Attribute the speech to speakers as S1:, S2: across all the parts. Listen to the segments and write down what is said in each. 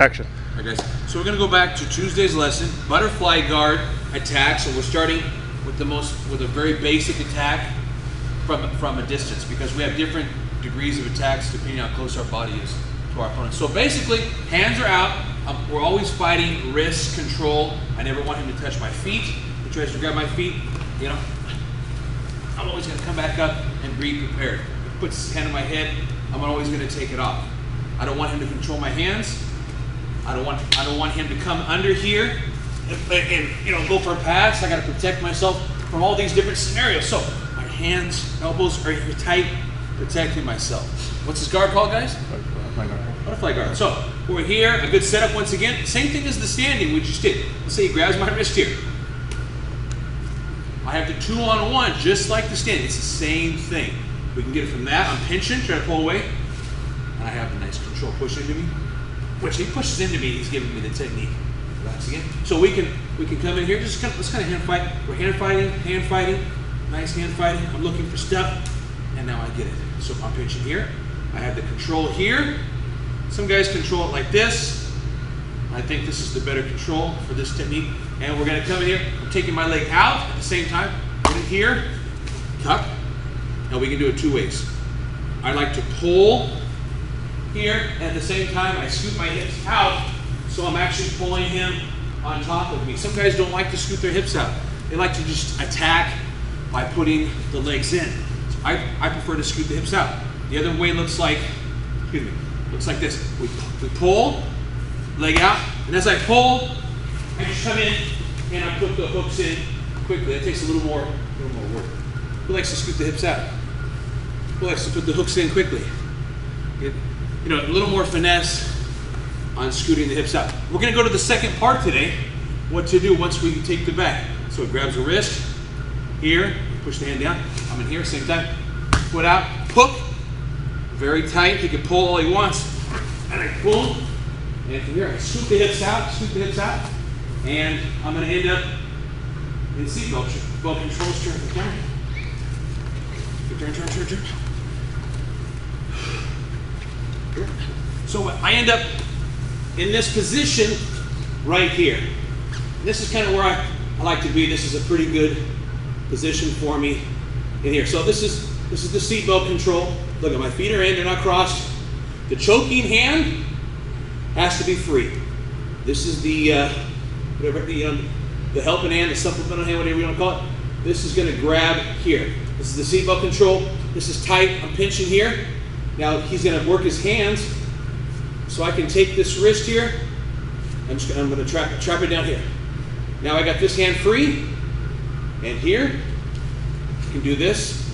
S1: Action.
S2: All right, guys. So we're going to go back to Tuesday's lesson, butterfly guard attack. So we're starting with a very basic attack from a distance, because we have different degrees of attacks depending on how close our body is to our opponent. So basically, hands are out. We're always fighting wrist control. I never want him to touch my feet. If he tries to grab my feet, you know, I'm always going to come back up and be prepared. If he puts his hand on my head, I'm always going to take it off. I don't want him to control my hands. I don't want him to come under here and you know, go for a pass. I got to protect myself from all these different scenarios. So my hands, elbows are tight, protecting myself. What's this guard called, guys? Butterfly guard. So we're here, a good setup once again. Same thing as the standing we just did. Let's say he grabs my wrist here. I have the 2-on-1 just like the standing. It's the same thing. We can get it from that. I'm pinching, trying to pull away, and I have the nice control push into me. Which he pushes into me, he's giving me the technique. Relax again. So we can come in here. Let's kind of hand fight. We're hand fighting, nice hand fighting. I'm looking for stuff, and now I get it. So I'm pinching here. I have the control here. Some guys control it like this. I think this is the better control for this technique. And we're going to come in here. I'm taking my leg out at the same time. Put it here, tuck. Now we can do it two ways. I like to pull here, and at the same time I scoot my hips out, so I'm actually pulling him on top of me. Some guys don't like to scoot their hips out. They like to just attack by putting the legs in. So I prefer to scoot the hips out. The other way looks like, looks like this. We pull, leg out, and as I pull, I just come in and I put the hooks in quickly. That takes a little more work. Who likes to scoot the hips out? Who likes to put the hooks in quickly? You know, a little more finesse on scooting the hips out. We're going to go to the second part today, what to do once we take the back. So it grabs the wrist, here, push the hand down, I'm in here, same time, foot out, hook, very tight, he can pull all he wants, and I pull, and from here I scoot the hips out, and I'm going to end up in seatbelt controls, turn the camera, turn. So I end up in this position right here. This is kind of where I like to be. This is a pretty good position for me in here. So this is the seatbelt control. Look at my feet are in, they're not crossed. The choking hand has to be free. This is the the helping hand, the supplemental hand, whatever you want to call it. This is going to grab here. This is the seatbelt control. This is tight. I'm pinching here. Now he's going to work his hands, so I can take this wrist here. I'm going to trap it down here. Now I got this hand free, and here you can do this.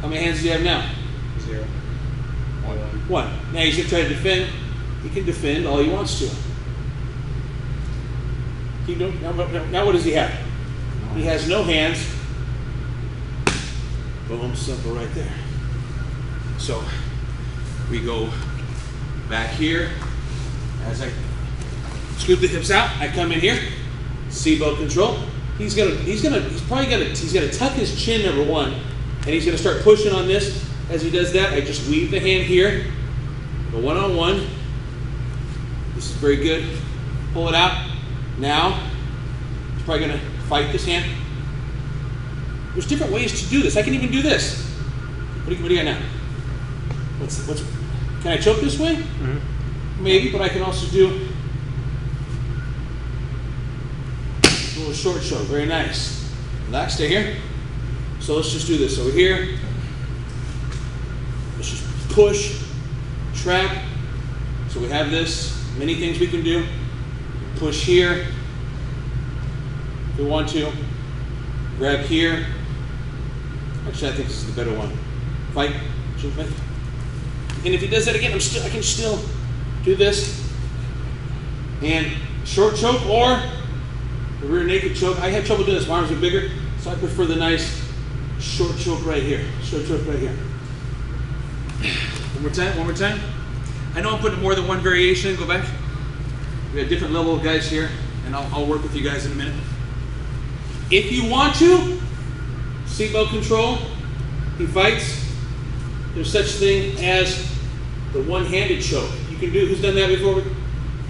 S2: How many hands do you have now?
S1: 0.
S2: 1. Now he's going to try to defend. He can defend all he wants to. Keep doing. Now what does he have? He has no hands. Boom, simple right there. So we go back here. As I scoop the hips out, I come in here. Seatbelt control. He's gonna tuck his chin, number one, and he's gonna start pushing on this. As he does that, I just weave the hand here. Go one-on-one. This is very good. Pull it out. Now he's probably gonna fight this hand. There's different ways to do this. I can even do this. What do you got now? Can I choke this way? Mm-hmm. Maybe, but I can also do a little short choke. Very nice. Relax, stay here. So let's just do this over here. Let's just push, trap. So we have this. Many things we can do. Push here. If we want to. Grab here. Actually, I think this is the better one. Fight. And if he does that again, I can still do this. And short choke or the rear naked choke. I have trouble doing this. My arms are bigger, so I prefer the nice short choke right here. Short choke right here. One more time. I know I'm putting more than one variation. Go back. We have different level of guys here, and I'll work with you guys in a minute. If you want to, seatbelt control, he fights. There's such thing as the one-handed choke. You can do, who's done that before?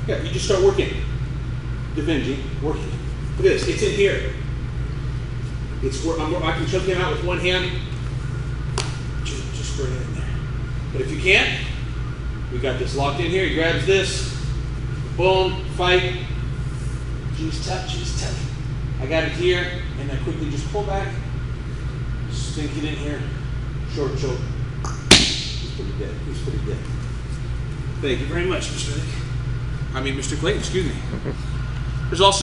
S2: Yeah, you just start working. Defending, working. Look at this, it's in here. It's where I can choke him out with one hand. Just bring it in there. But if you can't, we got this locked in here. He grabs this. Boom, fight. Juice tuck, juice tuck. I got it here, and I quickly just pull back. Sink it in here. Short choke. He's pretty dead. He's pretty dead. Thank you very much, Mr. Nick. I mean, Mr. Clayton, excuse me. There's also